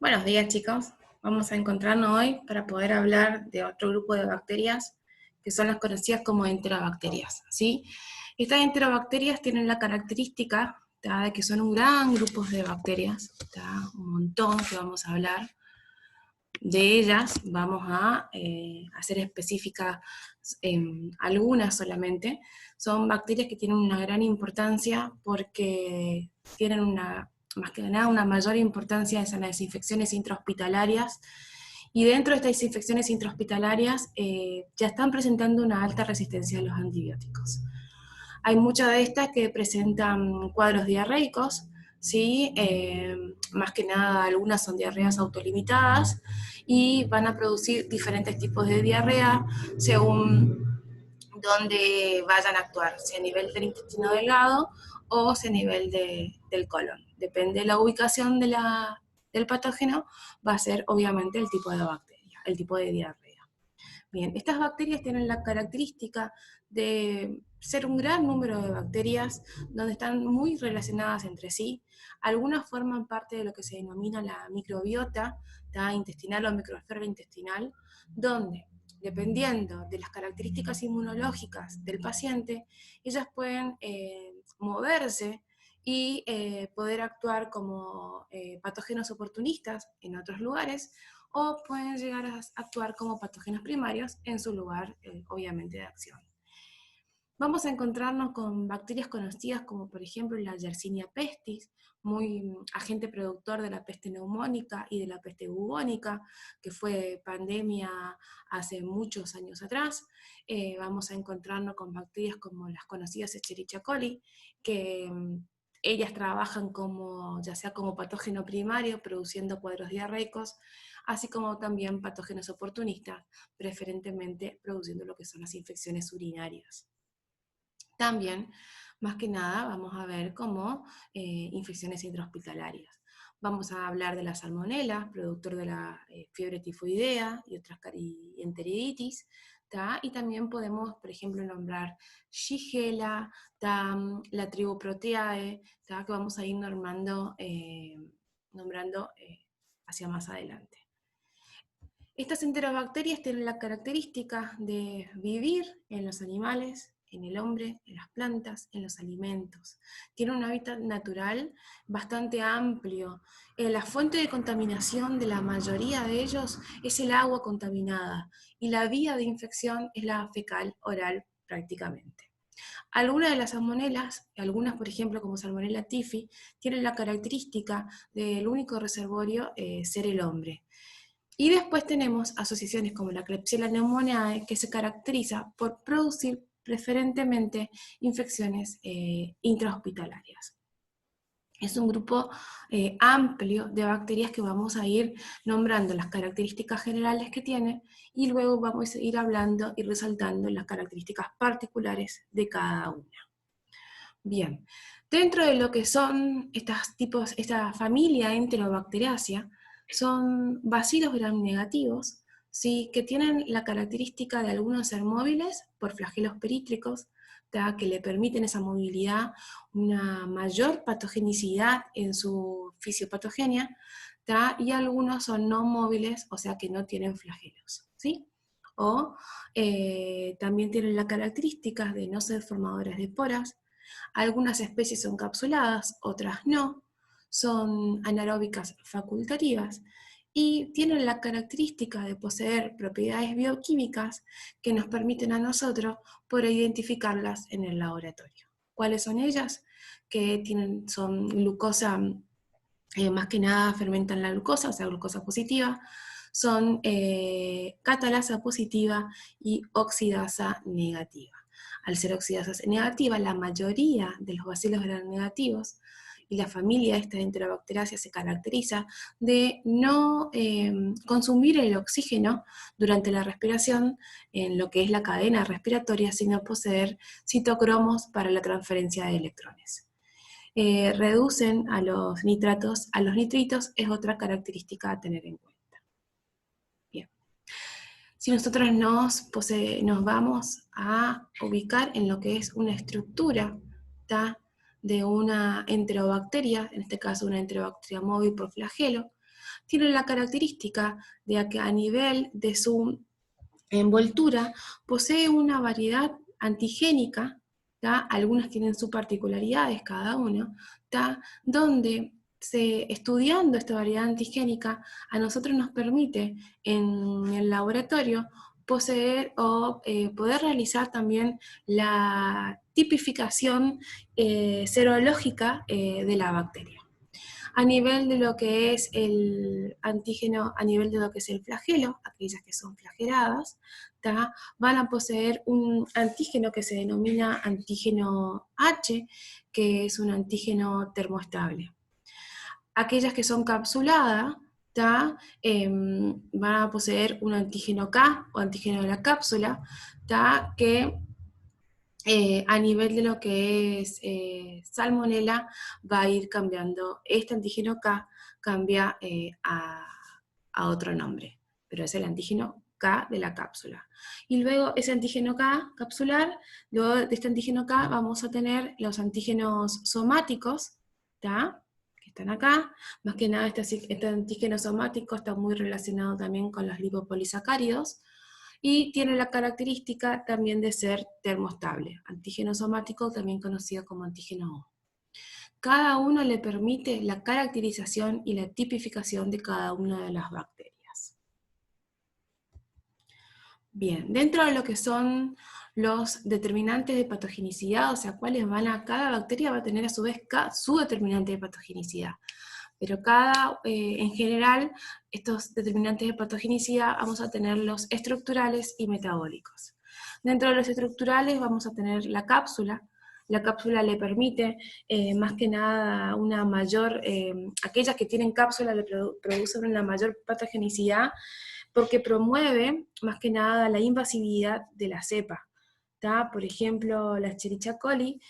Buenos días, chicos. Vamos a encontrarnos hoy para poder hablar de otro grupo de bacterias que son las conocidas como enterobacterias, ¿sí? Estas enterobacterias tienen la característica, ¿tá?, de que son un gran grupo de bacterias, ¿tá?, un montón que vamos a hablar. De ellas vamos a hacer específicas algunas solamente. Son bacterias que tienen una gran importancia porque tienen más que nada una mayor importancia en las infecciones intrahospitalarias, y dentro de estas infecciones intrahospitalarias ya están presentando una alta resistencia a los antibióticos. Hay muchas de estas que presentan cuadros diarreicos, ¿sí? Más que nada algunas son diarreas autolimitadas y van a producir diferentes tipos de diarrea según dónde vayan a actuar, si a nivel del intestino delgado o si a nivel del colon. Depende de la ubicación del patógeno, va a ser obviamente el tipo de bacteria, el tipo de diarrea. Bien, estas bacterias tienen la característica de ser un gran número de bacterias donde están muy relacionadas entre sí. Algunas forman parte de lo que se denomina la microbiota intestinal o microflora intestinal, donde, dependiendo de las características inmunológicas del paciente, ellas pueden moverse y poder actuar como patógenos oportunistas en otros lugares, o pueden llegar a actuar como patógenos primarios en su lugar, obviamente, de acción. Vamos a encontrarnos con bacterias conocidas como por ejemplo la Yersinia pestis, muy agente productor de la peste neumónica y de la peste bubónica, que fue pandemia hace muchos años atrás. Vamos a encontrarnos con bacterias como las conocidas Escherichia coli, que ellas trabajan como, ya sea como patógeno primario, produciendo cuadros diarreicos, así como también patógenos oportunistas, preferentemente produciendo lo que son las infecciones urinarias. También, más que nada, vamos a ver como infecciones intrahospitalarias. Vamos a hablar de la salmonela, productor de la fiebre tifoidea y otras enteriditis, ¿tá? Y también podemos, por ejemplo, nombrar Shigella, la tribu Proteae, ¿tá?, que vamos a ir nombrando hacia más adelante. Estas enterobacterias tienen la característica de vivir en los animales, en el hombre, en las plantas, en los alimentos. Tienen un hábitat natural bastante amplio. La fuente de contaminación de la mayoría de ellos es el agua contaminada, y la vía de infección es la fecal oral prácticamente. Algunas de las salmonelas, algunas por ejemplo como Salmonella typhi, tienen la característica del único reservorio ser el hombre. Y después tenemos asociaciones como la Klebsiella pneumoniae, que se caracteriza por producir preferentemente infecciones intrahospitalarias. Es un grupo amplio de bacterias que vamos a ir nombrando las características generales que tiene, y luego vamos a ir hablando y resaltando las características particulares de cada una. Bien, dentro de lo que son esta familia Enterobacteriaceae, son bacilos gram negativos, ¿sí?, que tienen la característica de algunos ser móviles por flagelos perítricos, que le permiten esa movilidad, una mayor patogenicidad en su fisiopatogenia, y algunos son no móviles, o sea que no tienen flagelos, ¿sí? O también tienen las características de no ser formadores de esporas. Algunas especies son capsuladas, otras no, son anaeróbicas facultativas y tienen la característica de poseer propiedades bioquímicas que nos permiten a nosotros poder identificarlas en el laboratorio. ¿Cuáles son ellas? Que son glucosa, más que nada fermentan la glucosa, o sea, glucosa positiva, son catalasa positiva y oxidasa negativa. Al ser oxidasa negativa, la mayoría de los bacilos gram negativos y la familia esta de Enterobacteriaceae se caracteriza de no consumir el oxígeno durante la respiración en lo que es la cadena respiratoria, sino poseer citocromos para la transferencia de electrones. Reducen a los nitratos, a los nitritos es otra característica a tener en cuenta. Bien. Si nosotros nos vamos a ubicar en lo que es una estructura de una enterobacteria, en este caso una enterobacteria móvil por flagelo, tienen la característica de que a nivel de su envoltura posee una variedad antigénica, ¿tá? Algunas tienen sus particularidades cada uno, ¿tá? Donde estudiando esta variedad antigénica a nosotros nos permite en el laboratorio poseer o poder realizar también la tipificación serológica de la bacteria. A nivel de lo que es el antígeno, a nivel de lo que es el flagelo, aquellas que son flageladas, ¿tá? Van a poseer un antígeno que se denomina antígeno H, que es un antígeno termoestable. Aquellas que son capsuladas, ¿tá? Van a poseer un antígeno K o antígeno de la cápsula, ¿tá? Que a nivel de lo que es salmonela, va a ir cambiando. Este antígeno K cambia a otro nombre, pero es el antígeno K de la cápsula. Y luego ese antígeno K capsular, luego de este antígeno K vamos a tener los antígenos somáticos, ¿tá? Que están acá. Más que nada este antígeno somático está muy relacionado también con los lipopolisacáridos, y tiene la característica también de ser termoestable, antígeno somático también conocido como antígeno O. Cada uno le permite la caracterización y la tipificación de cada una de las bacterias. Bien, dentro de lo que son los determinantes de patogenicidad, o sea, cada bacteria va a tener a su vez su determinante de patogenicidad. Pero en general, estos determinantes de patogenicidad vamos a tener los estructurales y metabólicos. Dentro de los estructurales vamos a tener la cápsula. La cápsula le permite, más que nada, aquellas que tienen cápsula le producen una mayor patogenicidad, porque promueve, más que nada, la invasividad de la cepa. ¿Tá? Por ejemplo, la Escherichia coli,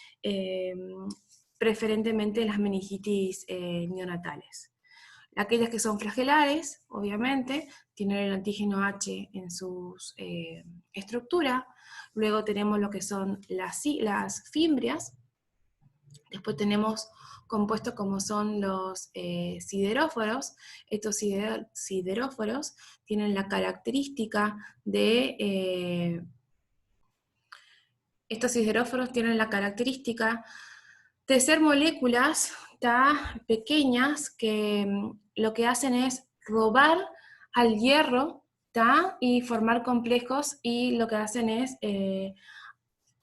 preferentemente las meningitis neonatales. Aquellas que son flagelares, obviamente, tienen el antígeno H en su estructura. Luego tenemos lo que son las fimbrias. Después tenemos compuestos como son los sideróforos. Estos sideróforos tienen la característica de... estos sideróforos tienen la característica de ser moléculas pequeñas que lo que hacen es robar al hierro y formar complejos, y lo que hacen es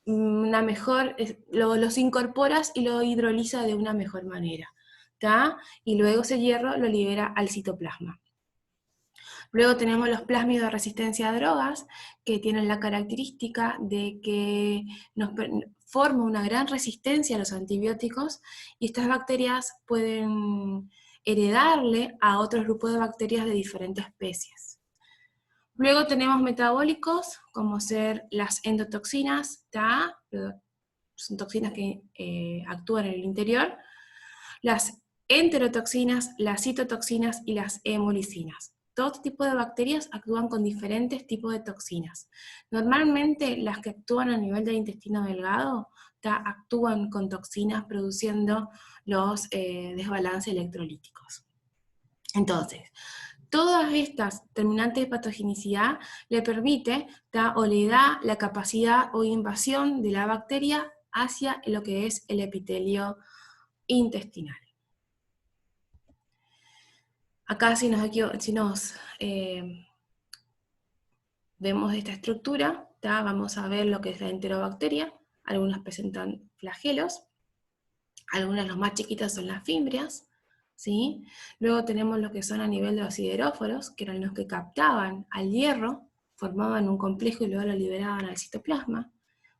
los incorporas y lo hidroliza de una mejor manera, y luego ese hierro lo libera al citoplasma. Luego tenemos los plásmidos de resistencia a drogas, que tienen la característica de que forma una gran resistencia a los antibióticos, y estas bacterias pueden heredarle a otros grupos de bacterias de diferentes especies. Luego tenemos metabólicos, como ser las endotoxinas, son toxinas que actúan en el interior, las enterotoxinas, las citotoxinas y las hemolicinas. Todo tipo de bacterias actúan con diferentes tipos de toxinas. Normalmente las que actúan a nivel del intestino delgado actúan con toxinas produciendo los desbalances electrolíticos. Entonces, todas estas determinantes de patogenicidad le permite o le da la capacidad o invasión de la bacteria hacia lo que es el epitelio intestinal. Acá si nos vemos esta estructura, vamos a ver lo que es la enterobacteria. Algunas presentan flagelos, algunas, los más chiquitas, son las fimbrias, ¿sí? Luego tenemos lo que son a nivel de los sideróforos, que eran los que captaban al hierro, formaban un complejo y luego lo liberaban al citoplasma,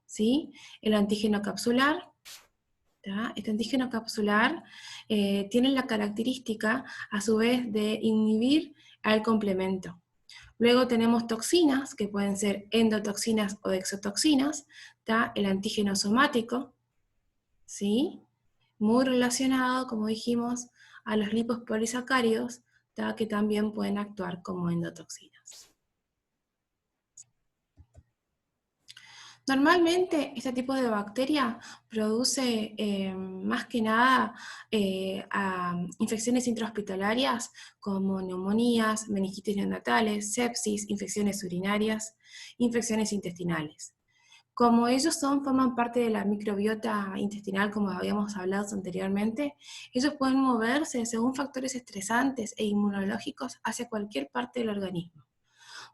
¿sí? El antígeno capsular. Este antígeno capsular tiene la característica, a su vez, de inhibir al complemento. Luego tenemos toxinas, que pueden ser endotoxinas o exotoxinas, el antígeno somático, ¿sí? Muy relacionado, como dijimos, a los lipopolisacáridos, que también pueden actuar como endotoxinas. Normalmente este tipo de bacteria produce más que nada infecciones intrahospitalarias como neumonías, meningitis neonatales, sepsis, infecciones urinarias, infecciones intestinales. Como ellos forman parte de la microbiota intestinal, como habíamos hablado anteriormente, ellos pueden moverse según factores estresantes e inmunológicos hacia cualquier parte del organismo.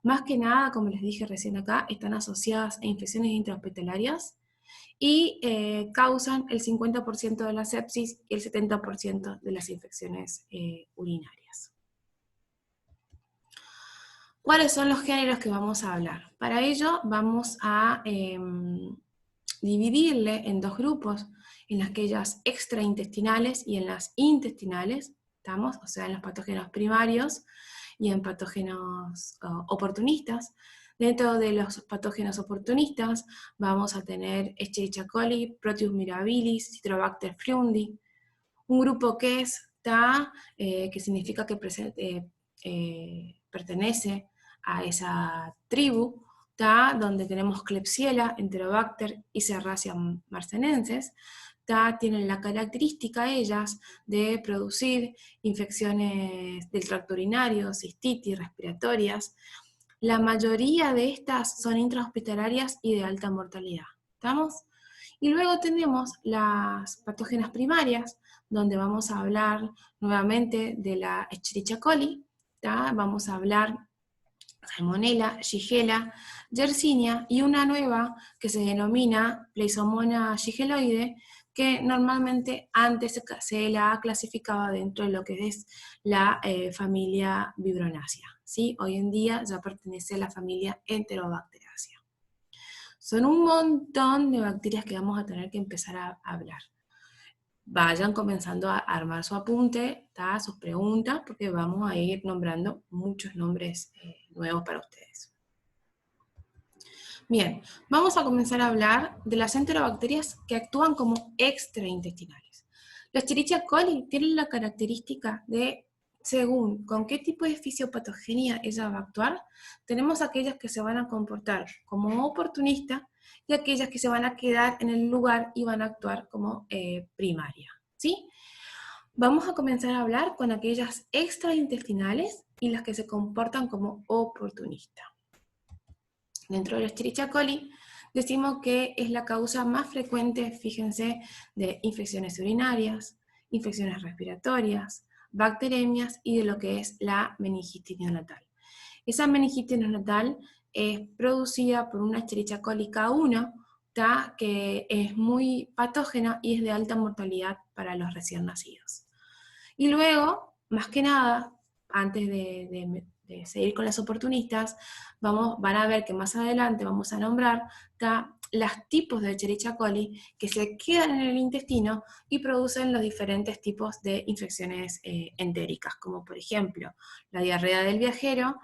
Más que nada, como les dije recién acá, están asociadas a infecciones intrahospitalarias y causan el 50% de la sepsis y el 70% de las infecciones urinarias. ¿Cuáles son los géneros que vamos a hablar? Para ello vamos a dividirle en dos grupos, en aquellas extraintestinales y en las intestinales, ¿estamos? O sea, en los patógenos primarios y en patógenos oportunistas. Dentro de los patógenos oportunistas vamos a tener Escherichia coli, Proteus mirabilis, Citrobacter frundi, un grupo que es TA, que significa que pertenece a esa tribu, TA, donde tenemos Klebsiella, Enterobacter y Serratia marcenenses. TA tienen la característica ellas de producir infecciones del tracto urinario, cistitis, respiratorias. La mayoría de estas son intrahospitalarias y de alta mortalidad. ¿Estamos? Y luego tenemos las patógenas primarias, donde vamos a hablar nuevamente de la Escherichia coli, ¿tá? Vamos a hablar Salmonella, Shigella, Yersinia y una nueva que se denomina Plasmodium shigelloide, que normalmente antes se la clasificaba dentro de lo que es la familia Vibronaceae, ¿sí? Hoy en día ya pertenece a la familia Enterobacteriaceae. Son un montón de bacterias que vamos a tener que empezar a hablar. Vayan comenzando a armar su apunte, sus preguntas, porque vamos a ir nombrando muchos nombres nuevos para ustedes. Bien, vamos a comenzar a hablar de las enterobacterias que actúan como extraintestinales. Los Escherichia coli tienen la característica de, según con qué tipo de fisiopatogenia ella va a actuar, tenemos aquellas que se van a comportar como oportunistas y aquellas que se van a quedar en el lugar y van a actuar como primaria, ¿sí? Vamos a comenzar a hablar con aquellas extraintestinales y las que se comportan como oportunistas. Dentro de la Escherichia coli, decimos que es la causa más frecuente, fíjense, de infecciones urinarias, infecciones respiratorias, bacteremias y de lo que es la meningitis neonatal. Esa meningitis neonatal es producida por una Escherichia coli K1, que es muy patógena y es de alta mortalidad para los recién nacidos. Y luego, más que nada, antes de seguir con las oportunistas, van a ver que más adelante vamos a nombrar los tipos de Escherichia coli que se quedan en el intestino y producen los diferentes tipos de infecciones entéricas, como por ejemplo la diarrea del viajero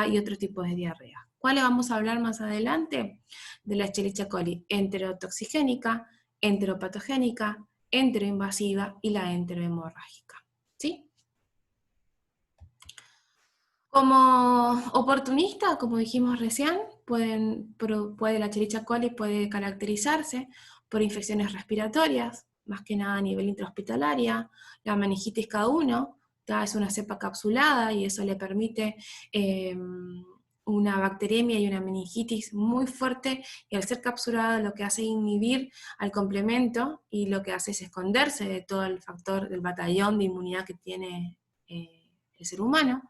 y otros tipos de diarrea. ¿Cuáles vamos a hablar más adelante? De la Escherichia coli enterotoxigénica, enteropatogénica, enteroinvasiva y la enterohemorrágica. ¿Sí? Como oportunista, como dijimos recién, la Escherichia coli puede caracterizarse por infecciones respiratorias, más que nada a nivel intrahospitalaria, la meningitis K1, es una cepa capsulada y eso le permite una bacteremia y una meningitis muy fuerte, y al ser capsulada lo que hace es inhibir al complemento y lo que hace es esconderse de todo el factor del batallón de inmunidad que tiene el ser humano.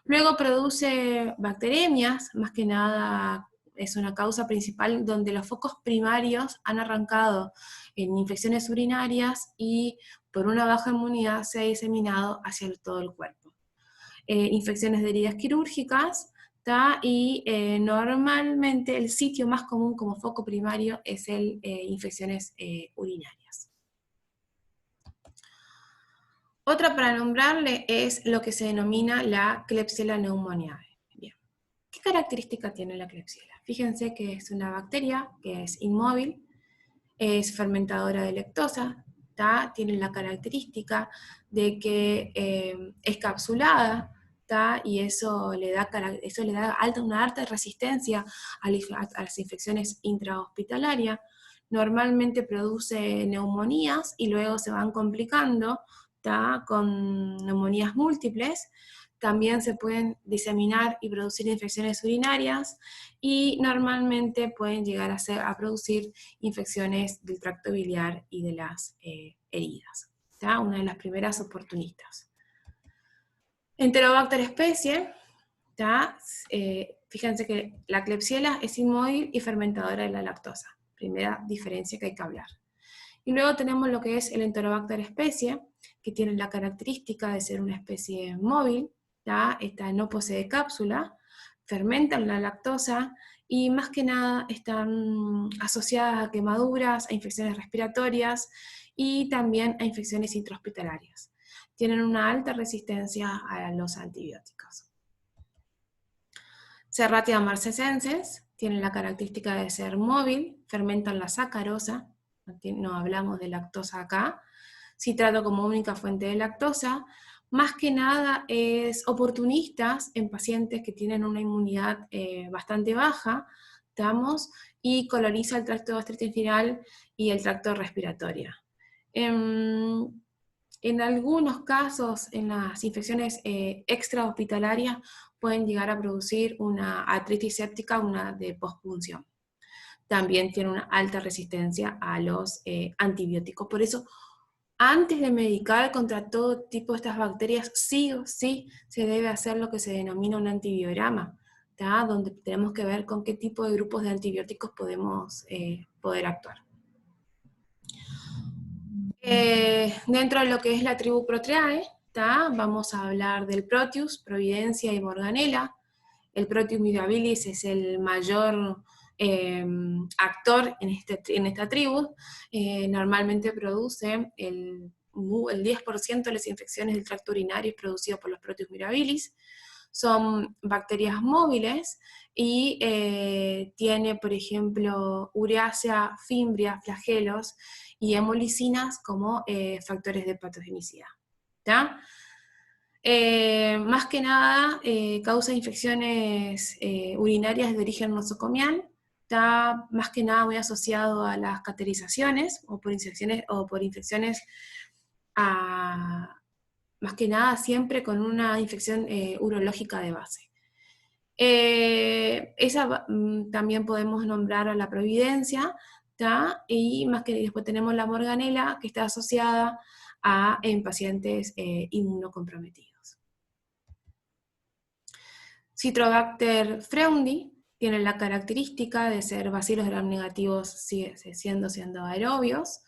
Luego produce bacteremias, más que nada es una causa principal donde los focos primarios han arrancado en infecciones urinarias y por una baja inmunidad se ha diseminado hacia todo el cuerpo. Infecciones de heridas quirúrgicas, y normalmente el sitio más común como foco primario es infecciones urinarias. Otra para nombrarle es lo que se denomina la Klebsiella pneumoniae. Bien. ¿Qué característica tiene la Klebsiella? Fíjense que es una bacteria que es inmóvil, es fermentadora de lactosa, tiene la característica de que es capsulada, y eso le da una alta resistencia a las infecciones intrahospitalarias. Normalmente produce neumonías y luego se van complicando con neumonías múltiples. También se pueden diseminar y producir infecciones urinarias y normalmente pueden llegar a producir infecciones del tracto biliar y de las heridas. Una de las primeras oportunistas. Enterobacter especie, fíjense que la Klebsiella es inmóvil y fermentadora de la lactosa. Primera diferencia que hay que hablar. Y luego tenemos lo que es el Enterobacter especie, que tiene la característica de ser una especie móvil. Esta no posee cápsula, fermentan la lactosa y más que nada están asociadas a quemaduras, a infecciones respiratorias y también a infecciones intrahospitalarias. Tienen una alta resistencia a los antibióticos. Serratia marcesensis tienen la característica de ser móvil, fermentan la sacarosa, no hablamos de lactosa acá, citrato como única fuente de lactosa, más que nada es oportunistas en pacientes que tienen una inmunidad bastante baja, y coloniza el tracto gastrointestinal y el tracto respiratorio. En algunos casos, en las infecciones extrahospitalarias, pueden llegar a producir una artritis séptica, una de pospunción. También tiene una alta resistencia a los antibióticos. Por eso, antes de medicar contra todo tipo de estas bacterias, sí o sí se debe hacer lo que se denomina un antibiograma, donde tenemos que ver con qué tipo de grupos de antibióticos podemos poder actuar. Dentro de lo que es la tribu Proteae, vamos a hablar del Proteus, Providencia y Morganella. El Proteus mirabilis es el mayor actor en esta tribu. Normalmente produce el 10% de las infecciones del tracto urinario es producido por los Proteus mirabilis. Son bacterias móviles y tiene, por ejemplo, ureácea, fimbria, flagelos y hemolicinas como factores de patogenicidad. Más que nada causa infecciones urinarias de origen nosocomial, está más que nada muy asociado a las caterizaciones o por infecciones más que nada siempre con una infección urológica de base. También podemos nombrar a la Providencia, y más que después tenemos la Morganella, que está asociada en pacientes inmunocomprometidos. Citrobacter freundi tiene la característica de ser bacilos gram negativos siendo aerobios.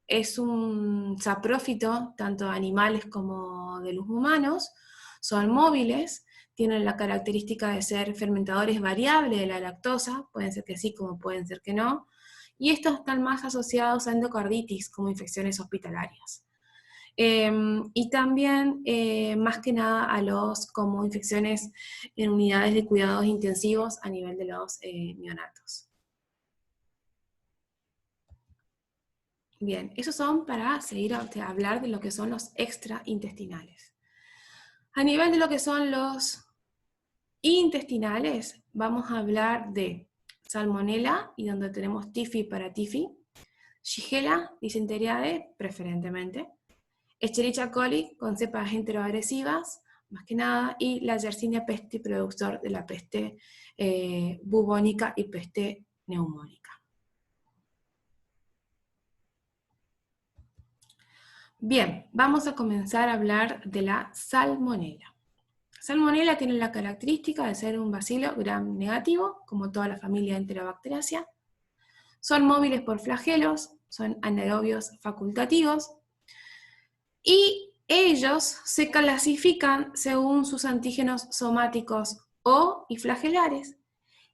Es un saprófito tanto de animales como de los humanos. Son móviles, tienen la característica de ser fermentadores variables de la lactosa, pueden ser que sí como pueden ser que no, y estos están más asociados a endocarditis como infecciones hospitalarias. Y también, más que nada, como infecciones en unidades de cuidados intensivos a nivel de los neonatos. Bien, esos son para seguir a hablar de lo que son los extraintestinales. A nivel de lo que son los intestinales, vamos a hablar de Salmonella, y donde tenemos Tifi para Tifi, Shigella dysenteriae, preferentemente, Escherichia coli con cepas enteroagresivas, más que nada, y la Yersinia pestis, productor de la peste bubónica y peste neumónica. Bien, vamos a comenzar a hablar de la Salmonella. Salmonella tiene la característica de ser un bacilo gram negativo, como toda la familia Enterobacteriaceae. Son móviles por flagelos, son anaerobios facultativos, y ellos se clasifican según sus antígenos somáticos O y flagelares.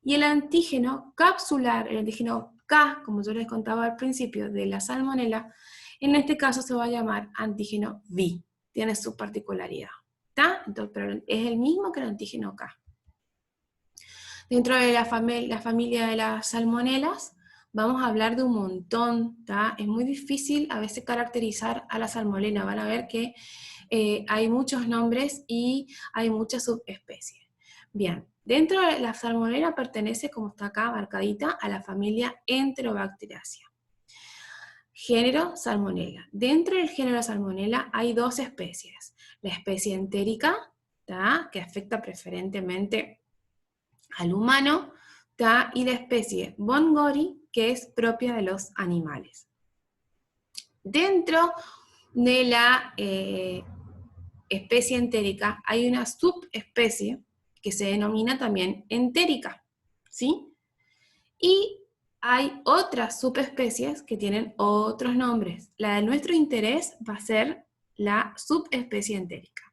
Y el antígeno capsular, el antígeno K, como yo les contaba al principio, de la Salmonella, en este caso se va a llamar antígeno V, tiene su particularidad. Entonces, pero es el mismo que el antígeno K. Dentro de la familia de las salmonelas, vamos a hablar de un montón, es muy difícil a veces caracterizar a la salmonela. Van a ver que hay muchos nombres y hay muchas subespecies. Bien, dentro de la salmonela pertenece, como está acá marcadita, a la familia Enterobacteriaceae. Género Salmonella. Dentro del género Salmonella hay dos especies. La especie entérica, que afecta preferentemente al humano, y la especie Bongori, que es propia de los animales. Dentro de la especie entérica hay una subespecie que se denomina también entérica, ¿sí? Y hay otras subespecies que tienen otros nombres. La de nuestro interés va a ser la subespecie entérica.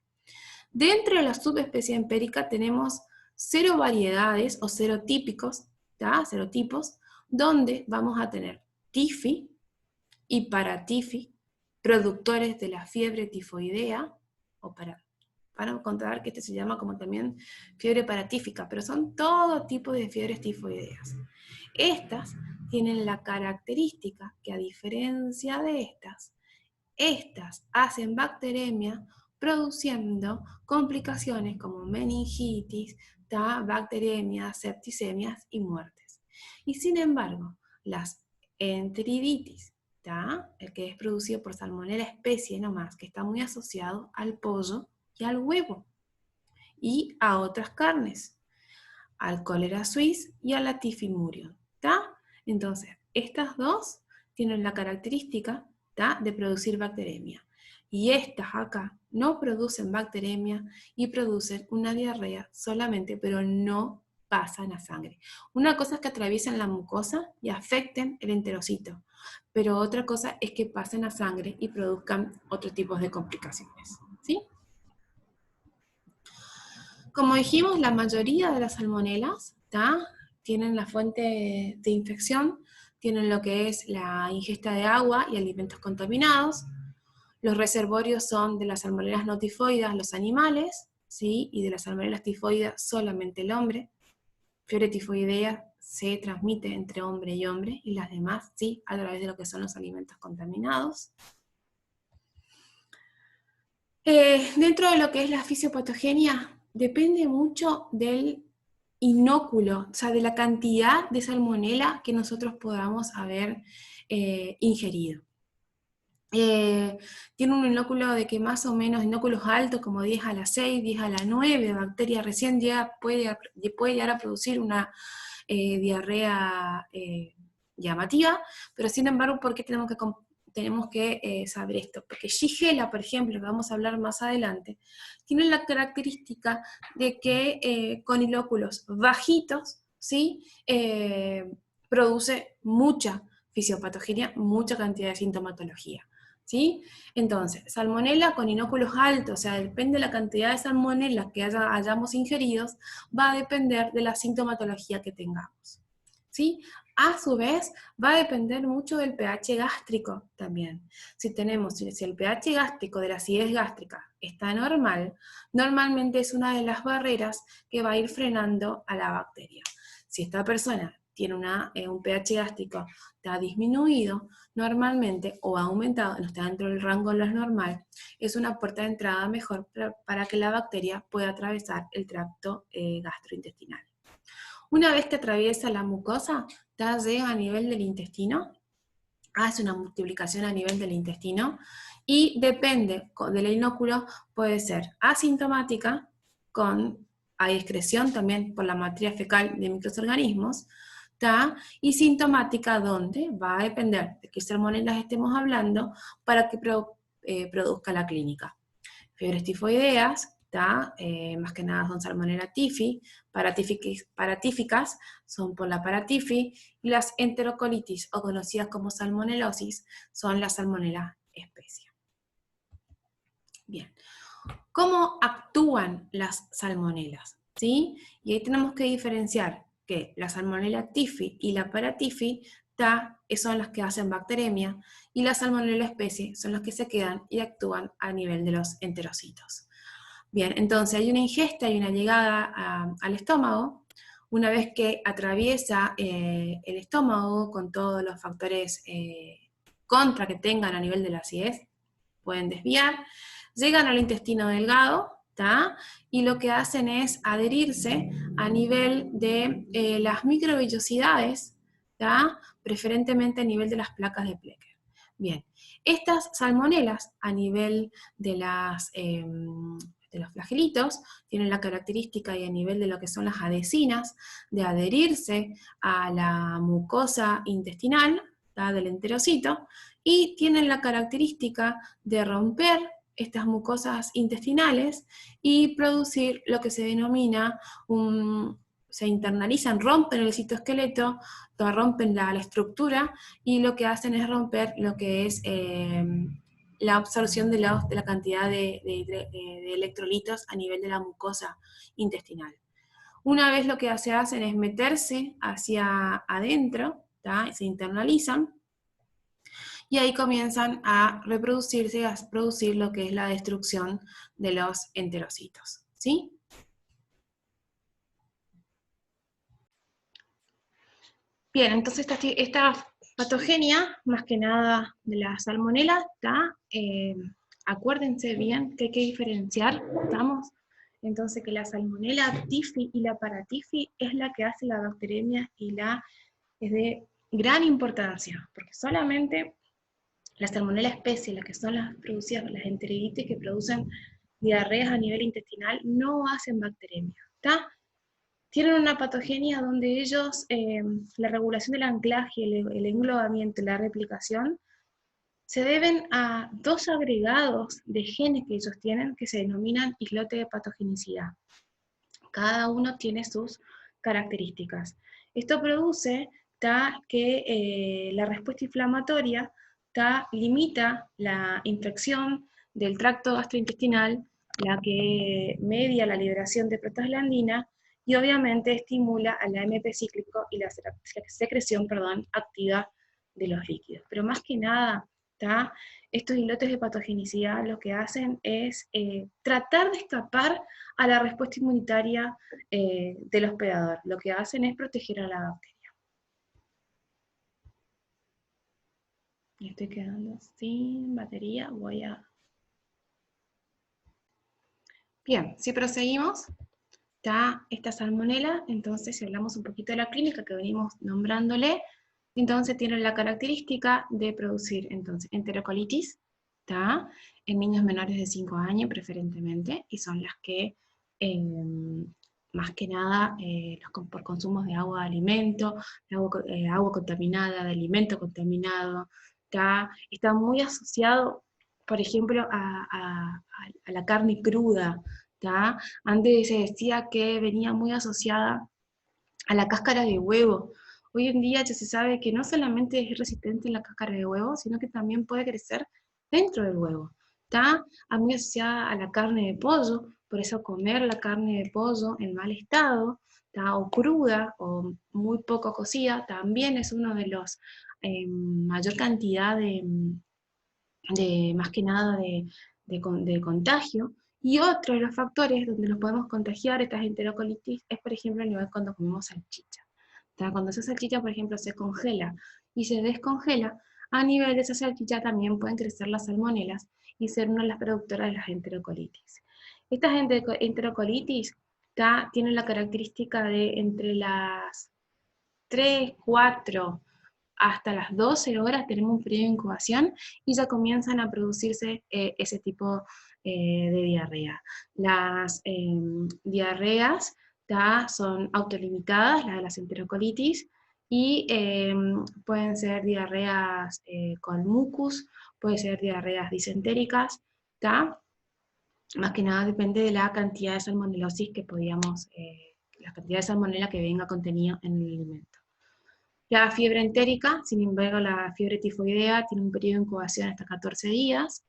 Dentro de la subespecie empírica tenemos 0 variedades o serotípicos, serotipos, donde vamos a tener tifi y paratifi, productores de la fiebre tifoidea, o para encontrar que este se llama como también fiebre paratífica, pero son todo tipo de fiebres tifoideas. Estas tienen la característica que, a diferencia de estas hacen bacteremia produciendo complicaciones como meningitis, bacteremia, septicemias y muertes. Y sin embargo, las enteriditis, el que es producido por Salmonella especie nomás, que está muy asociado al pollo y al huevo, y a otras carnes, al cólera suisse y a la tifimurium, Entonces, estas dos tienen la característica, de producir bacteremia. Y estas acá no producen bacteremia y producen una diarrea solamente, pero no pasan a sangre. Una cosa es que atraviesen la mucosa y afecten el enterocito, pero otra cosa es que pasen a sangre y produzcan otro tipo de complicaciones, ¿sí? Como dijimos, la mayoría de las salmonelas tienen la fuente de infección, tienen lo que es la ingesta de agua y alimentos contaminados. Los reservorios son de las salmonelas no tifoidas los animales, ¿sí? Y de las salmonelas tifoidas solamente el hombre. Fiebre tifoidea se transmite entre hombre y hombre, y las demás sí, a través de lo que son los alimentos contaminados. Dentro de lo que es la fisiopatogenia, depende mucho del inóculo, o sea, de la cantidad de salmonela que nosotros podamos haber ingerido. Tiene un inóculo de que más o menos, inóculos altos como 10 a la 6, 10 a la 9 bacterias, recién ya puede llegar a producir una diarrea llamativa, pero sin embargo, ¿por qué tenemos que saber esto? Porque Shigella, por ejemplo, que vamos a hablar más adelante, tiene la característica de que con inóculos bajitos, ¿sí? Produce mucha fisiopatogenia, mucha cantidad de sintomatología, ¿sí? Entonces, salmonela con inóculos altos, o sea, depende de la cantidad de salmonela que hayamos ingerido, va a depender de la sintomatología que tengamos, ¿sí? A su vez, va a depender mucho del pH gástrico también. Si el pH gástrico de la acidez gástrica está normal, normalmente es una de las barreras que va a ir frenando a la bacteria. Si esta persona tiene un pH gástrico está disminuido, normalmente, o ha aumentado, no está dentro del rango de lo normal, es una puerta de entrada mejor para que la bacteria pueda atravesar el tracto gastrointestinal. Una vez que atraviesa la mucosa, llega a nivel del intestino, hace una multiplicación a nivel del intestino, y depende del inóculo, puede ser asintomática, hay excreción también por la materia fecal de microorganismos, y sintomática, donde va a depender de qué salmonelas estemos hablando para que produzca la clínica. Fiebres tifoideas, más que nada son salmonella tifi, paratíficas son por la paratifi, y las enterocolitis, o conocidas como salmonelosis, son la salmonella especie. Bien, ¿cómo actúan las salmonelas? ¿Sí? Y ahí tenemos que diferenciar que la salmonella tifi y la paratifi son las que hacen bacteremia, y la salmonella especie son las que se quedan y actúan a nivel de los enterocitos. Bien, entonces hay una ingesta y una llegada al estómago. Una vez que atraviesa el estómago con todos los factores contra que tengan a nivel de la acidez, pueden desviar, llegan al intestino delgado, ¿tá? Y lo que hacen es adherirse a nivel de las microvellosidades, ¿tá? Preferentemente a nivel de las placas de Plecker. Bien, estas salmonelas a nivel de los flagelitos tienen la característica y a nivel de lo que son las adhesinas de adherirse a la mucosa intestinal, ¿tá? Del enterocito, y tienen la característica de romper estas mucosas intestinales y producir lo que se denomina se internalizan, rompen el citoesqueleto, rompen la estructura y lo que hacen es romper lo que es la absorción de la cantidad de electrolitos a nivel de la mucosa intestinal. Una vez lo que se hacen es meterse hacia adentro, ¿tá? Se internalizan, y ahí comienzan a reproducirse, a producir lo que es la destrucción de los enterocitos, ¿sí? Bien, entonces esta patogenia, más que nada de la salmonela, acuérdense bien que hay que diferenciar, ¿estamos? Entonces que la salmonela tifi y la paratifi es la que hace la bacteremia y es de gran importancia, porque solamente la salmonella especie, las que son las producidas, las enteriditis que producen diarreas a nivel intestinal, no hacen bacteremia, ¿está? Tienen una patogenia donde ellos, la regulación del anclaje, el englobamiento y la replicación, se deben a dos agregados de genes que ellos tienen que se denominan islote de patogenicidad. Cada uno tiene sus características. Esto produce que la respuesta inflamatoria limita la infección del tracto gastrointestinal, la que media la liberación de prostaglandina y obviamente estimula al AMP cíclico y la secreción activa de los líquidos. Pero más que nada, estos islotes de patogenicidad lo que hacen es tratar de escapar a la respuesta inmunitaria del hospedador. Lo que hacen es proteger a la bacteria. Y estoy quedando sin batería, Bien, si proseguimos, está esta salmonela, entonces si hablamos un poquito de la clínica que venimos nombrándole, entonces tiene la característica de producir entonces enterocolitis, ¿tá? En niños menores de 5 años preferentemente, y son las que más que nada por consumos de agua de alimento, agua contaminada, de alimento contaminado, está muy asociado, por ejemplo, a la carne cruda, ¿tá? Antes se decía que venía muy asociada a la cáscara de huevo. Hoy en día ya se sabe que no solamente es resistente en la cáscara de huevo, sino que también puede crecer dentro del huevo. Está muy asociada a la carne de pollo, por eso comer la carne de pollo en mal estado, o cruda, o muy poco cocida, también es uno de los mayor cantidad más que nada de contagio. Y otro de los factores donde nos podemos contagiar estas enterocolitis es, por ejemplo, a nivel cuando comemos salchicha. Cuando esa salchicha, por ejemplo, se congela y se descongela, a nivel de esa salchicha también pueden crecer las salmonelas y ser una de las productoras de las enterocolitis. Estas enterocolitis tienen la característica de entre las 3, 4, hasta las 12 horas tenemos un periodo de incubación y ya comienzan a producirse ese tipo de diarrea. Las diarreas son autolimitadas, las de las enterocolitis, y pueden ser diarreas con mucus, pueden ser diarreas disentéricas, más que nada depende de la cantidad de salmonelosis que podíamos, la cantidad de salmonela que venga contenido en el alimento. La fiebre entérica, sin embargo, la fiebre tifoidea tiene un periodo de incubación hasta 14 días.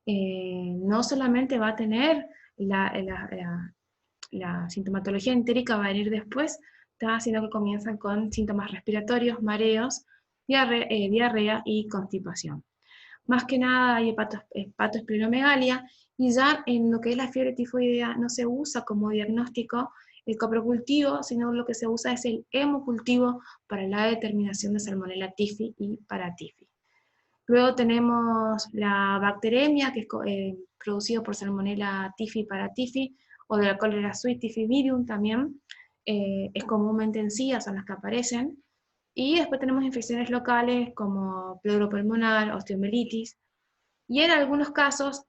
No solamente va a tener la sintomatología entérica, va a venir después, sino que comienzan con síntomas respiratorios, mareos, diarrea y constipación. Más que nada hay hepatoesplenomegalia, y ya en lo que es la fiebre tifoidea no se usa como diagnóstico el coprocultivo, sino lo que se usa es el hemocultivo para la determinación de Salmonella typhi y Paratifi. Luego tenemos la bacteremia, que es producido por Salmonella typhi paratifi, o de la cólera Swiss typhimurium también, es comúnmente encías son las que aparecen. Y después tenemos infecciones locales como pleuropulmonar, osteomielitis, y en algunos casos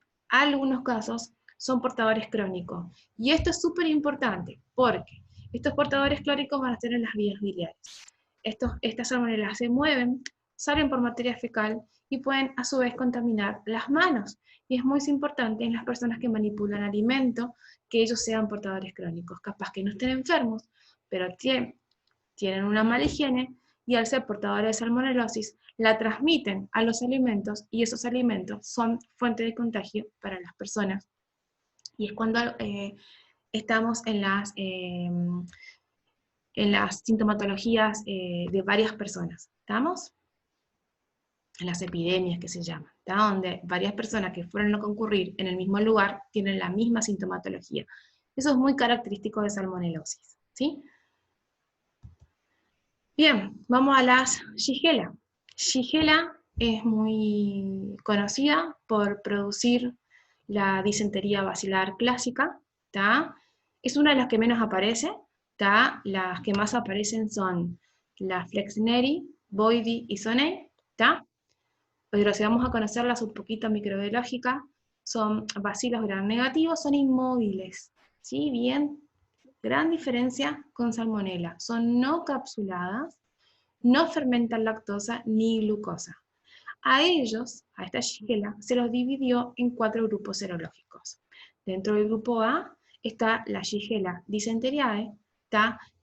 son portadores crónicos. Y esto es súper importante, porque estos portadores crónicos van a estar en las vías biliares. Estas salmonelas se mueven, salen por materia fecal y pueden a su vez contaminar las manos. Y es muy importante en las personas que manipulan alimento que ellos sean portadores crónicos. Capaz que no estén enfermos, pero tienen una mala higiene y al ser portadores de salmonelosis la transmiten a los alimentos y esos alimentos son fuente de contagio para las personas. Y es cuando estamos en las sintomatologías de varias personas. ¿Estamos? En las epidemias que se llaman, ¿tá? Donde varias personas que fueron a concurrir en el mismo lugar tienen la misma sintomatología. Eso es muy característico de salmonelosis, ¿sí? Bien, vamos a las Shigella. Shigella es muy conocida por producir la disentería basilar clásica, ¿tá? Es una de las que menos aparece, ¿tá? Las que más aparecen son la Flexneri, Boydii y Sonei, ¿tá? Pero si vamos a conocerlas un poquito microbiológicas, son bacilos gram negativos, son inmóviles, ¿sí? Bien, gran diferencia con salmonela, son no capsuladas, no fermentan lactosa ni glucosa. A ellos, a esta Shigella, se los dividió en 4 grupos serológicos. Dentro del grupo A está la Shigella dysenteriae,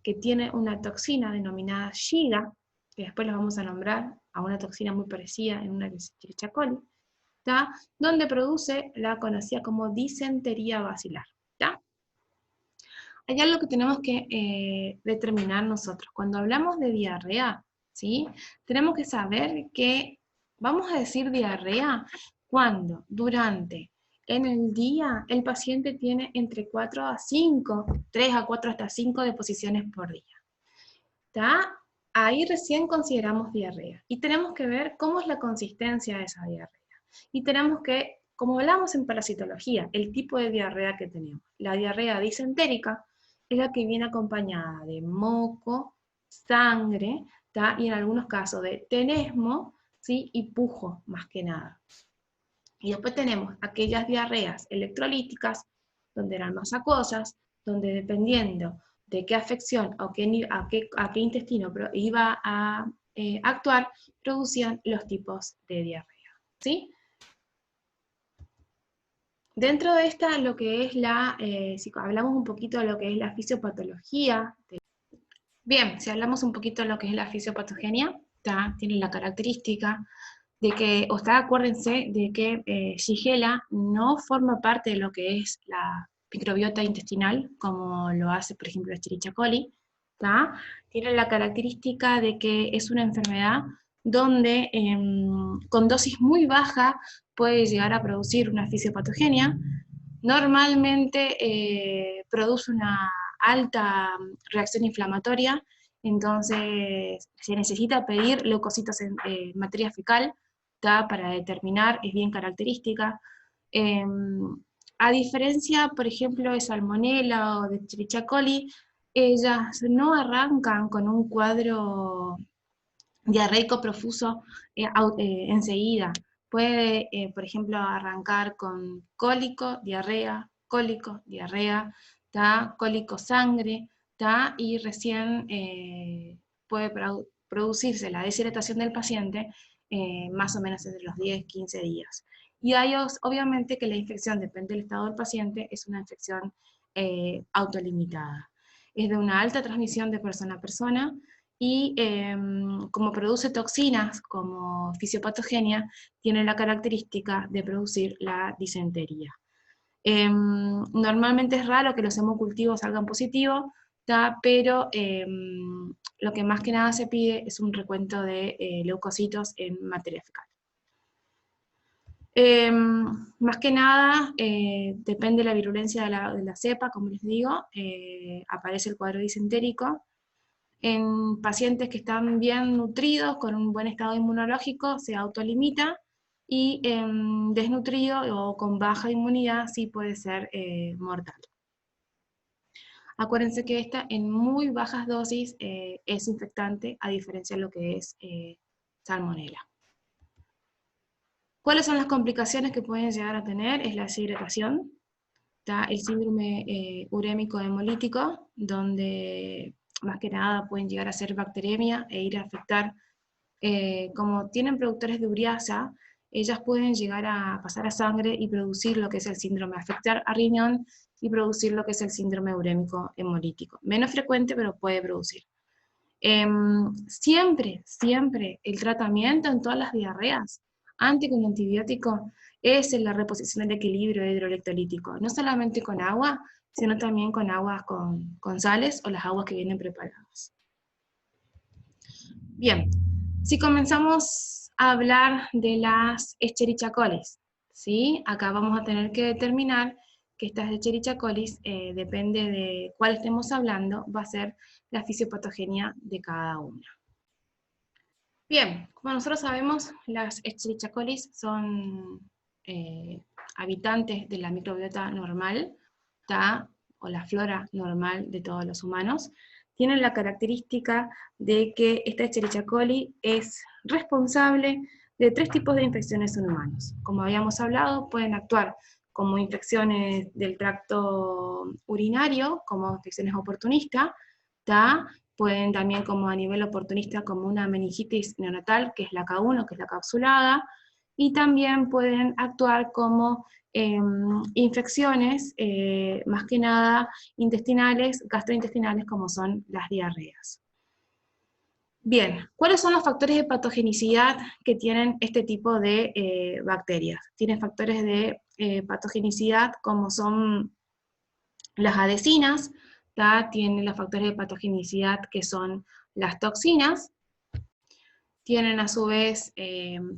que tiene una toxina denominada Shiga, que después la vamos a nombrar a una toxina muy parecida en una Escherichia coli, donde produce la conocida como disentería basilar. Hay algo que tenemos que determinar nosotros. Cuando hablamos de diarrea, ¿sí? Tenemos que saber que vamos a decir diarrea cuando durante en el día el paciente tiene entre 4 a 5, 3 a 4 hasta 5 deposiciones por día. ¿Está? Ahí recién consideramos diarrea. Y tenemos que ver cómo es la consistencia de esa diarrea. Y tenemos que, como hablamos en parasitología, el tipo de diarrea que tenemos. La diarrea disentérica es la que viene acompañada de moco, sangre, ¿tá? Y en algunos casos de tenesmo, ¿sí? Y pujo, más que nada. Y después tenemos aquellas diarreas electrolíticas, donde eran más acuosas, donde dependiendo de qué afección o a qué intestino iba a actuar, producían los tipos de diarrea, ¿sí? Dentro de esta, lo que es si hablamos un poquito de lo que es la fisiopatología, bien, si hablamos un poquito de lo que es la fisiopatogenia, tiene la característica de que, acuérdense de que Shigella no forma parte de lo que es la microbiota intestinal, como lo hace, por ejemplo, la Escherichia coli, tiene la característica de que es una enfermedad donde con dosis muy baja puede llegar a producir una fisiopatogenia. Normalmente produce una alta reacción inflamatoria, entonces se necesita pedir leucocitos en materia fecal, para determinar, es bien característica. A diferencia, por ejemplo, de Salmonella o de Escherichia coli, ellas no arrancan con un cuadro diarreico profuso enseguida. Puede, por ejemplo, arrancar con cólico, diarrea, cólico, sangre, y recién puede producirse la deshidratación del paciente más o menos entre los 10-15 días. Y hay obviamente que la infección, depende del estado del paciente, es una infección autolimitada. Es de una alta transmisión de persona a persona, y como produce toxinas como fisiopatogenia, tiene la característica de producir la disentería. Normalmente es raro que los hemocultivos salgan positivos, pero lo que más que nada se pide es un recuento de leucocitos en materia fecal. Más que nada, depende de la virulencia de la cepa, como les digo, aparece el cuadro disentérico. En pacientes que están bien nutridos, con un buen estado inmunológico, se autolimita, y desnutrido o con baja inmunidad sí puede ser mortal. Acuérdense que esta en muy bajas dosis es infectante, a diferencia de lo que es salmonela. ¿Cuáles son las complicaciones que pueden llegar a tener? Es la deshidratación, está el síndrome urémico hemolítico, donde más que nada pueden llegar a ser bacteremia e ir a afectar, como tienen productores de ureasa, ellas pueden llegar a pasar a sangre y producir lo que es el síndrome, afectar a riñón y producir lo que es el síndrome urémico hemolítico. Menos frecuente, pero puede producir. Siempre el tratamiento en todas las diarreas, antes con antibiótico, es en la reposición del equilibrio hidroelectrolítico, no solamente con agua, sino también con aguas con sales o las aguas que vienen preparadas. Bien, si comenzamos a hablar de las Escherichia coli, ¿sí? Acá vamos a tener que determinar que estas Escherichia coli, depende de cuál estemos hablando, va a ser la fisiopatogenia de cada una. Bien, como nosotros sabemos, las Escherichia coli son habitantes de la microbiota normal, ¿tá? O la flora normal de todos los humanos. Tienen la característica de que esta Escherichia coli es responsable de 3 tipos de infecciones en humanos. Como habíamos hablado, pueden actuar como infecciones del tracto urinario, como infecciones oportunistas, ¿tá? Pueden también como a nivel oportunista como una meningitis neonatal, que es la K1, que es la capsulada, y también pueden actuar como infecciones, más que nada intestinales, gastrointestinales, como son las diarreas. Bien, ¿cuáles son los factores de patogenicidad que tienen este tipo de bacterias? Tienen factores de patogenicidad como son las adhesinas, tienen los factores de patogenicidad que son las toxinas, tienen a su vez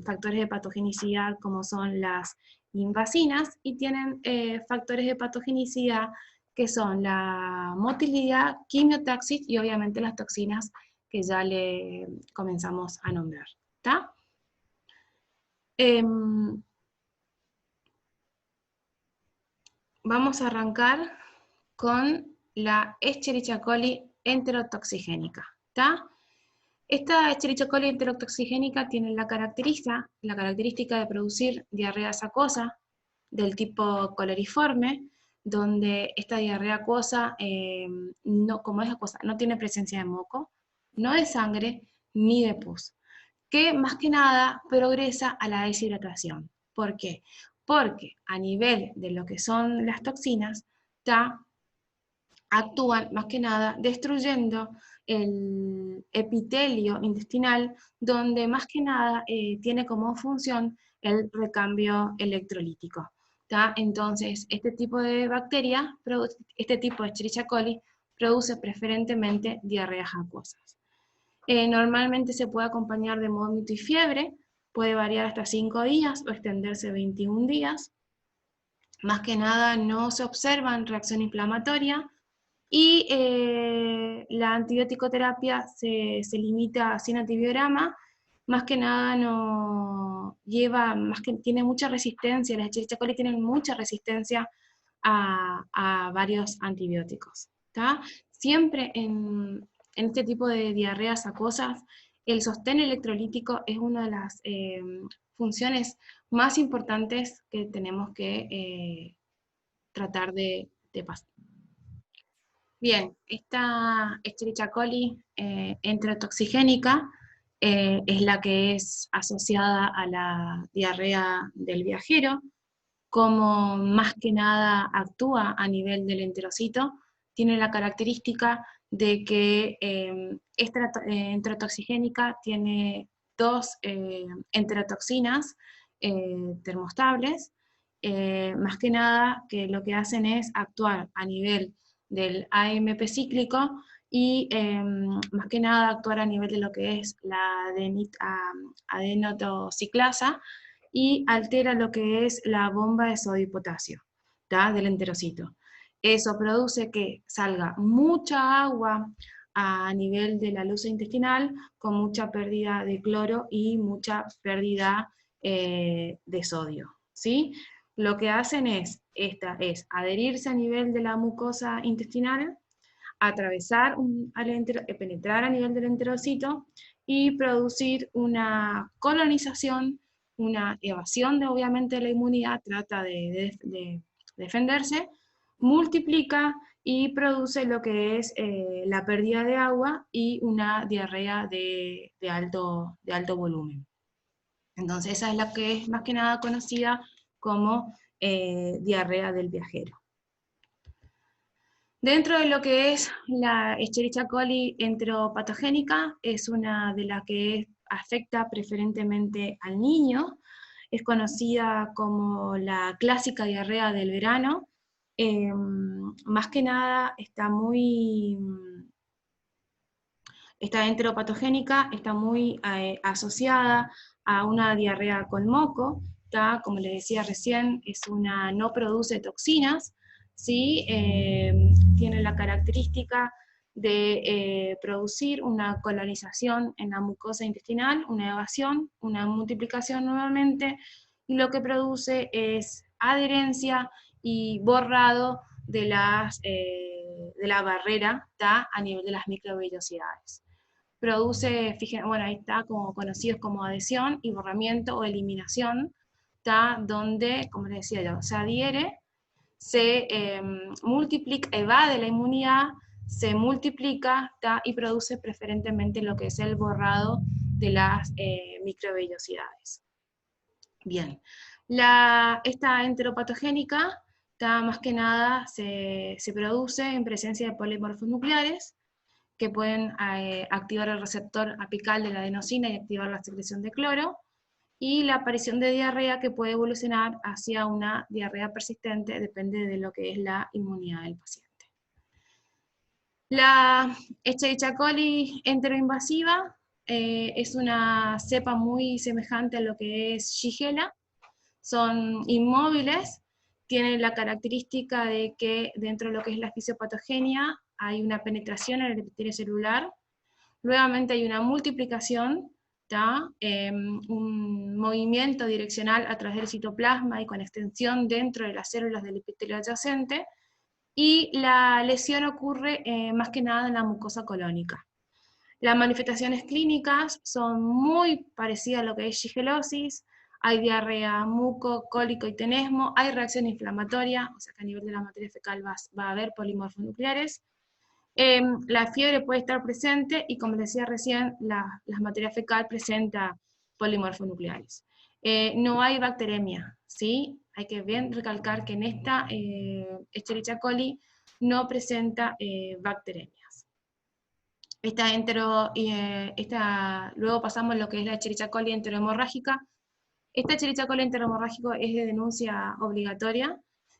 factores de patogenicidad como son las invasinas, y tienen factores de patogenicidad que son la motilidad, quimiotaxis y obviamente las toxinas que ya le comenzamos a nombrar. ¿Está? Vamos a arrancar con la Escherichia coli enterotoxigénica. ¿Está? Esta Escherichia coli enterotoxigénica tiene la característica de producir diarrea acuosa del tipo coleriforme, donde esta diarrea acuosa, como es acuosa, no tiene presencia de moco, no de sangre, ni de pus, que más que nada progresa a la deshidratación. ¿Por qué? Porque a nivel de lo que son las toxinas, actúan más que nada destruyendo el epitelio intestinal, donde más que nada tiene como función el recambio electrolítico. ¿Tá? Entonces, este tipo de bacteria, este tipo de Escherichia coli, produce preferentemente diarreas acuosas. Normalmente se puede acompañar de vómito y fiebre, puede variar hasta 5 días o extenderse 21 días. Más que nada no se observan reacción inflamatoria, y la antibiótico-terapia se limita sin antibiograma, más que nada no lleva, tiene mucha resistencia, las Escherichia coli tienen mucha resistencia a varios antibióticos. ¿Tá? Siempre en este tipo de diarreas acuosas, el sostén electrolítico es una de las funciones más importantes que tenemos que tratar de pasar. Bien, esta Escherichia coli enterotoxigénica es la que es asociada a la diarrea del viajero, como más que nada actúa a nivel del enterocito, tiene la característica de que esta enterotoxigénica tiene 2 enterotoxinas termostables, más que nada que lo que hacen es actuar a nivel del AMP cíclico y más que nada actuar a nivel de lo que es la adenotociclasa, y altera lo que es la bomba de sodio y potasio, ¿tá? Del enterocito. Eso produce que salga mucha agua a nivel de la luz intestinal, con mucha pérdida de cloro y mucha pérdida de sodio, ¿sí? Lo que hacen es adherirse a nivel de la mucosa intestinal, atravesar, penetrar a nivel del enterocito y producir una colonización, una evasión de obviamente la inmunidad, trata de defenderse, multiplica y produce lo que es la pérdida de agua y una diarrea de alto volumen. Entonces esa es la que es más que nada conocida como diarrea del viajero. Dentro de lo que es la Escherichia coli enteropatogénica, es una de las que afecta preferentemente al niño, es conocida como la clásica diarrea del verano. Más que nada esta enteropatogénica está muy asociada a una diarrea con moco, como les decía recién, no produce toxinas, ¿sí? Tiene la característica de producir una colonización en la mucosa intestinal, una evasión, una multiplicación nuevamente, y lo que produce es adherencia y borrado de la barrera a nivel de las microvellosidades. Produce, fíjense, bueno, ahí está como conocidos como adhesión y borramiento o eliminación, donde, como les decía yo, se adhiere, se multiplica, evade la inmunidad, se multiplica y produce preferentemente lo que es el borrado de las microvellosidades. Bien, esta enteropatogénica más que nada se produce en presencia de polimorfos nucleares que pueden activar el receptor apical de la adenosina y activar la secreción de cloro, y la aparición de diarrea que puede evolucionar hacia una diarrea persistente, depende de lo que es la inmunidad del paciente. La Escherichia coli enteroinvasiva es una cepa muy semejante a lo que es Shigella, son inmóviles, tienen la característica de que dentro de lo que es la fisiopatogenia hay una penetración en el epitelio celular, nuevamente hay una multiplicación, un movimiento direccional a través del citoplasma y con extensión dentro de las células del epitelio adyacente, y la lesión ocurre más que nada en la mucosa colónica. Las manifestaciones clínicas son muy parecidas a lo que es shigelosis, hay diarrea, muco, cólico y tenesmo, hay reacción inflamatoria, o sea que a nivel de la materia fecal va a haber polimorfos nucleares. La fiebre puede estar presente y, como les decía recién, la materia fecal presenta polimorfos nucleares. No hay bacteremia, ¿sí? Hay que bien recalcar que en esta Escherichia coli no presenta bacteremias. Luego pasamos a lo que es la Escherichia coli enterohemorrágica. Esta Escherichia coli enterohemorrágica es de denuncia obligatoria.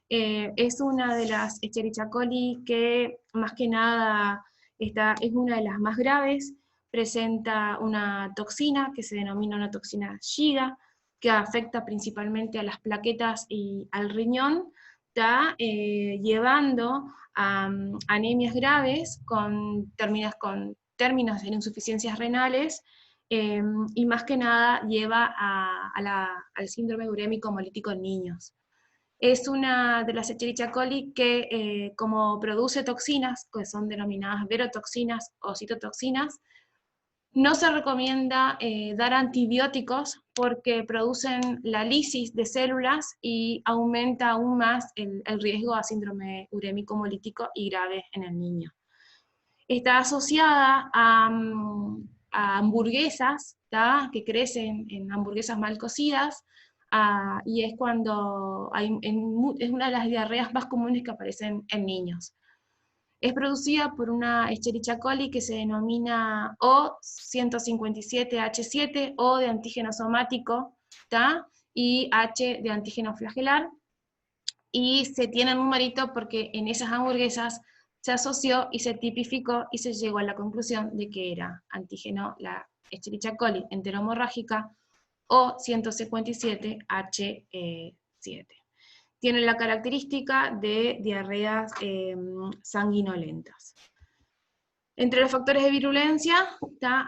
Es una de las Escherichia coli que más que nada es una de las más graves, presenta una toxina que se denomina una toxina Shiga, que afecta principalmente a las plaquetas y al riñón, llevando a anemias graves con términos de insuficiencias renales, y más que nada lleva al síndrome urémico hemolítico en niños. Es una de las Escherichia coli que como produce toxinas, que son denominadas verotoxinas o citotoxinas, no se recomienda dar antibióticos porque producen la lisis de células y aumenta aún más el riesgo a síndrome urémico hemolítico y grave en el niño. Está asociada a hamburguesas, que crecen en hamburguesas mal cocidas, y es cuando es una de las diarreas más comunes que aparecen en niños. Es producida por una Escherichia coli que se denomina O157H7, O de antígeno somático, y H de antígeno flagelar, y se tiene el numerito porque en esas hamburguesas se asoció y se tipificó y se llegó a la conclusión de que era antígeno la Escherichia coli enterohemorrágica o 157H7. Tiene la característica de diarreas sanguinolentas. Entre los factores de virulencia,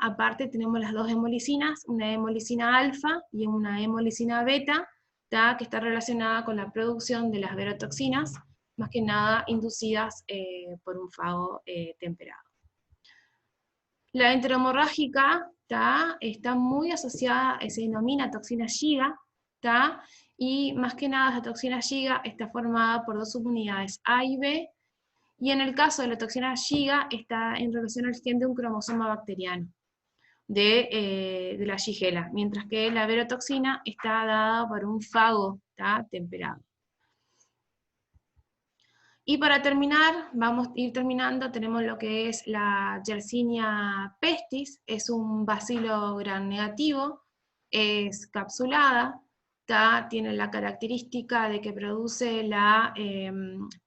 aparte tenemos las dos hemolicinas, una hemolicina alfa y una hemolicina beta, que está relacionada con la producción de las verotoxinas, más que nada inducidas por un fago temperado. La enteromorrágica está muy asociada, se denomina toxina Giga, y más que nada la toxina Giga está formada por dos subunidades A y B, y en el caso de la toxina Giga está en relación al gen de un cromosoma bacteriano, de la Shigella, mientras que la verotoxina está dada por un fago temperado. Y para terminar, vamos a ir terminando, tenemos lo que es la Yersinia pestis, es un bacilo gram negativo, es capsulada, tiene la característica de que produce la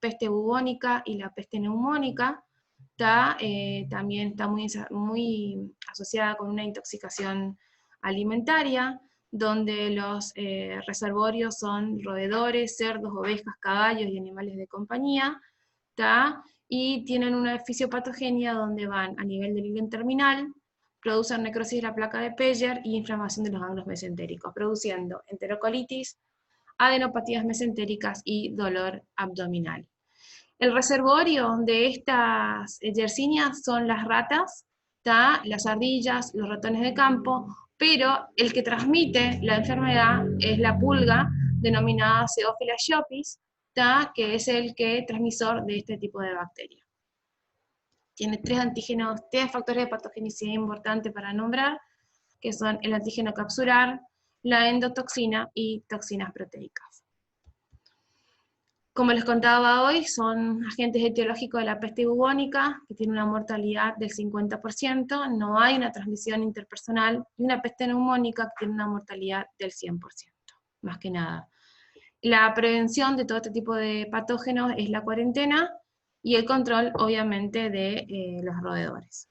peste bubónica y la peste neumónica, también está muy asociada con una intoxicación alimentaria, donde los reservorios son roedores, cerdos, ovejas, caballos y animales de compañía, y tienen una fisiopatogenia donde van a nivel del hilo terminal, producen necrosis de la placa de Peyer y inflamación de los ganglios mesentéricos, produciendo enterocolitis, adenopatías mesentéricas y dolor abdominal. El reservorio de estas yersinias son las ratas, las ardillas, los ratones de campo, pero el que transmite la enfermedad es la pulga, denominada Pseudophila sciopis, que es el transmisor de este tipo de bacteria. Tiene tres factores de patogenicidad importantes para nombrar, que son el antígeno capsular, la endotoxina y toxinas proteicas. Como les contaba hoy, son agentes etiológicos de la peste bubónica, que tiene una mortalidad del 50%, no hay una transmisión interpersonal, y una peste neumónica que tiene una mortalidad del 100%, más que nada. La prevención de todo este tipo de patógenos es la cuarentena, y el control, obviamente, de los roedores.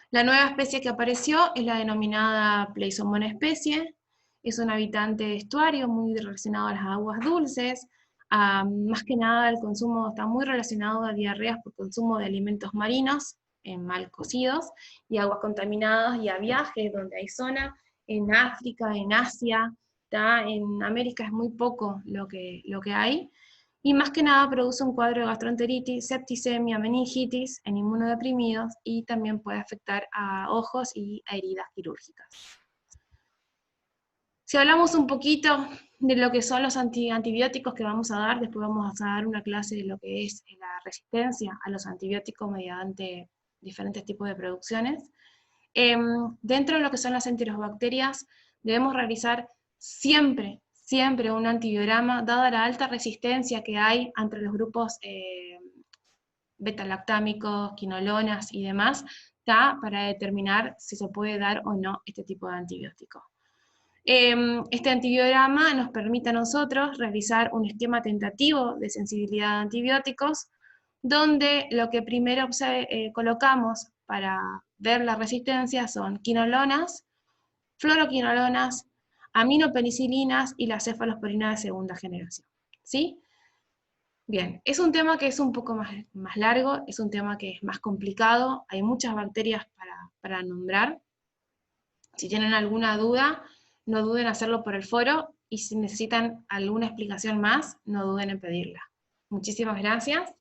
La nueva especie que apareció es la denominada Pleisomona especie, es un habitante de estuario muy relacionado a las aguas dulces, más que nada el consumo está muy relacionado a diarreas por consumo de alimentos marinos, mal cocidos, y aguas contaminadas, y a viajes donde hay zona, en África, en Asia, en América es muy poco lo que hay, y más que nada produce un cuadro de gastroenteritis, septicemia, meningitis en inmunodeprimidos, y también puede afectar a ojos y a heridas quirúrgicas. Si hablamos un poquito de lo que son los antibióticos que vamos a dar, después vamos a dar una clase de lo que es la resistencia a los antibióticos mediante diferentes tipos de producciones. Dentro de lo que son las enterobacterias, debemos realizar siempre un antibiograma, dada la alta resistencia que hay entre los grupos beta-lactámicos, quinolonas y demás, para determinar si se puede dar o no este tipo de antibiótico. Este antibiograma nos permite a nosotros realizar un esquema tentativo de sensibilidad a antibióticos, donde lo que primero colocamos para ver la resistencia son quinolonas, fluoroquinolonas, aminopenicilinas y las cefalosporinas de segunda generación. ¿Sí? Bien, es un tema que es un poco más largo, es un tema que es más complicado, hay muchas bacterias para nombrar. Si tienen alguna duda, no duden en hacerlo por el foro, y si necesitan alguna explicación más, no duden en pedirla. Muchísimas gracias.